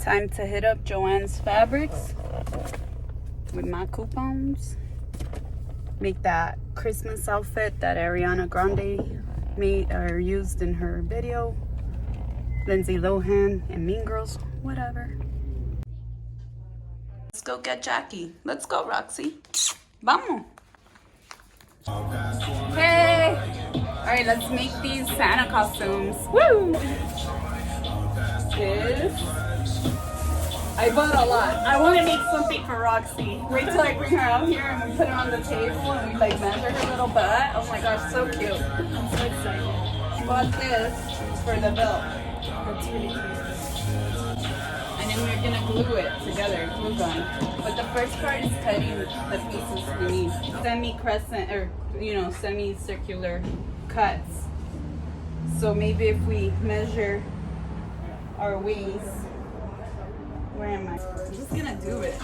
Time to hit up Joann's Fabrics with my coupons. Make that Christmas outfit that Ariana Grande made or used in her video. Lindsay Lohan and Mean Girls, whatever. Let's go get Jackie. Let's go, Roxie. Vamos. Hey! Alright, let's make these Santa costumes. Woo! This. I bought a lot. I want to make something for Roxie. Wait till I bring her out here and we put her on the table and we like measure her little butt. Oh my gosh, so cute. I'm so excited. I bought this for the belt. That's really cute. And then we're gonna glue it together, glue gun. But the first part is cutting the pieces we need. Semi-crescent, or semi-circular cuts. So maybe if we measure our waist, where am I? I'm just gonna do it.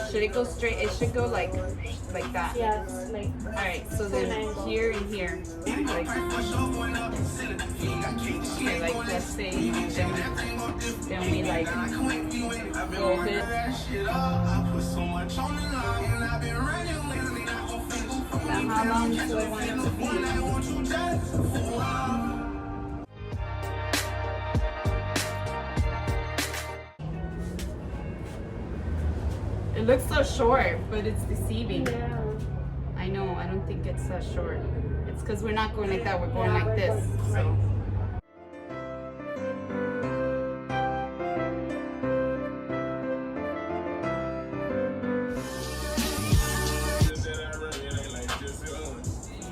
Should it go straight? It should go like that. Yeah, like. Alright, so then here and here. Like here, like let's say, then we like fold it. Now how long do I want it to be? It looks so short, but it's deceiving. Yeah. I know, I don't think it's that short. It's because we're not going like that, we're going like this. So.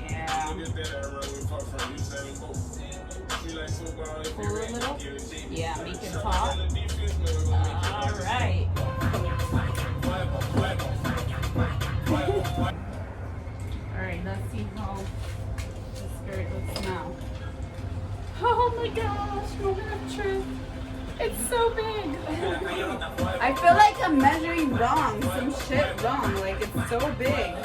Yeah. Pull a little? Yeah, make it taut. Alright. Alright, let's see how the skirt looks now. Oh my gosh, moment of truth. It's so big. I feel like I'm measuring wrong, some shit wrong. Like it's so big.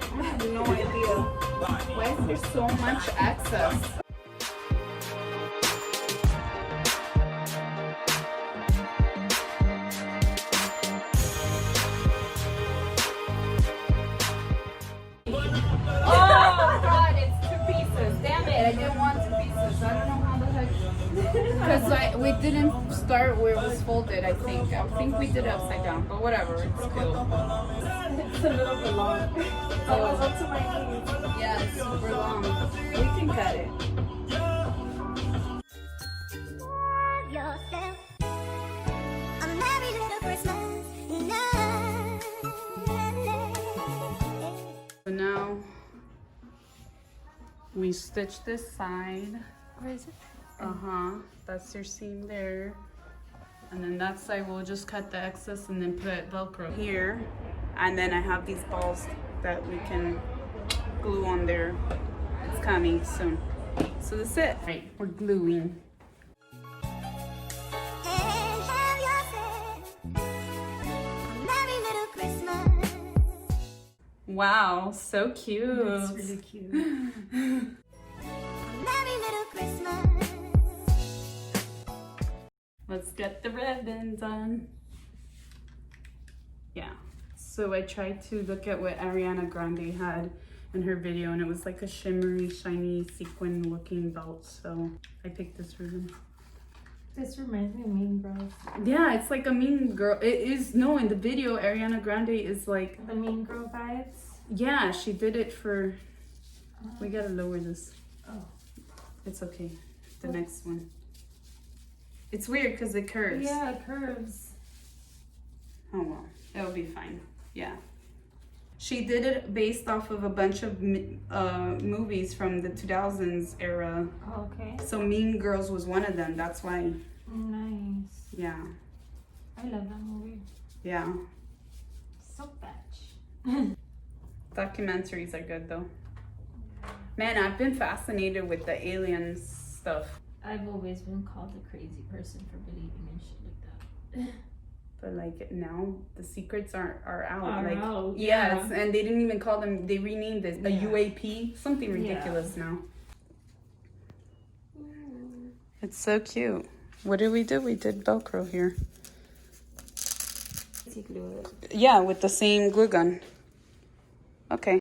I have no idea. Why is there so much excess? Oh God, it's 2 pieces. Damn it, I didn't want 2 pieces. I don't know how the heck. Because we didn't start where it was folded, I think. I think we did it upside down, but whatever, it's cool. It's a little bit long. Oh, up to my knees. Yeah, it's super long. We can cut it. So now we stitch this side. Where is it? That's your seam there. And then that side we'll just cut the excess and then put Velcro here. And then I have these balls that we can glue on there. It's coming soon. So that's it. Right, we're gluing. Wow, so cute. It's really cute. Let's get the ribbons on. Yeah, so I tried to look at what Ariana Grande had in her video, and it was like a shimmery, shiny, sequin looking belt, so I picked this ribbon. This reminds me of Mean Girls. Yeah, it's like a Mean Girl. It is, no, in the video, Ariana Grande is like... The Mean Girl vibes? Yeah, she did it for... We gotta lower this. Oh. It's okay. The next one. It's weird because it curves. Yeah, it curves. Oh well, it'll be fine. Yeah. She did it based off of a bunch of movies from the 2000s era. Oh, okay. So Mean Girls was one of them. That's why. Nice. Yeah. I love that movie. Yeah. So fetch. Documentaries are good though. Man, I've been fascinated with the aliens stuff. I've always been called a crazy person for believing in shit like that. But like now the secrets are out. Are like out, yes, yeah. and they didn't even call them, they renamed it a Yeah. UAP, something ridiculous now. It's so cute. What did we do? We did Velcro here. Yeah, with the same glue gun. Okay.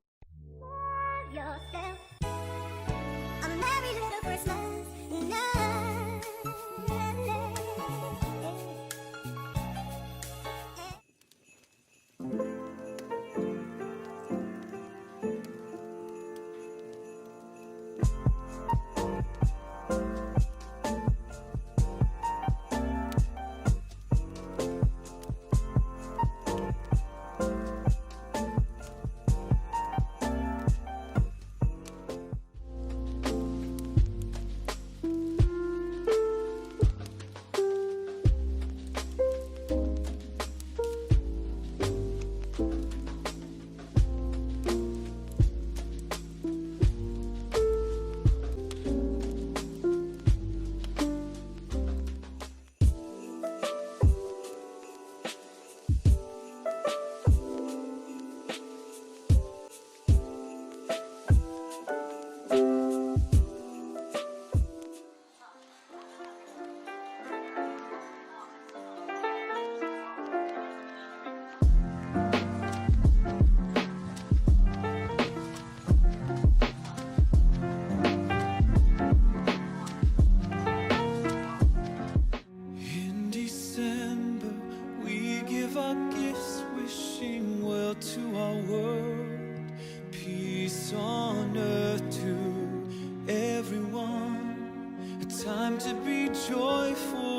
To our world, peace on earth to everyone, a time to be joyful.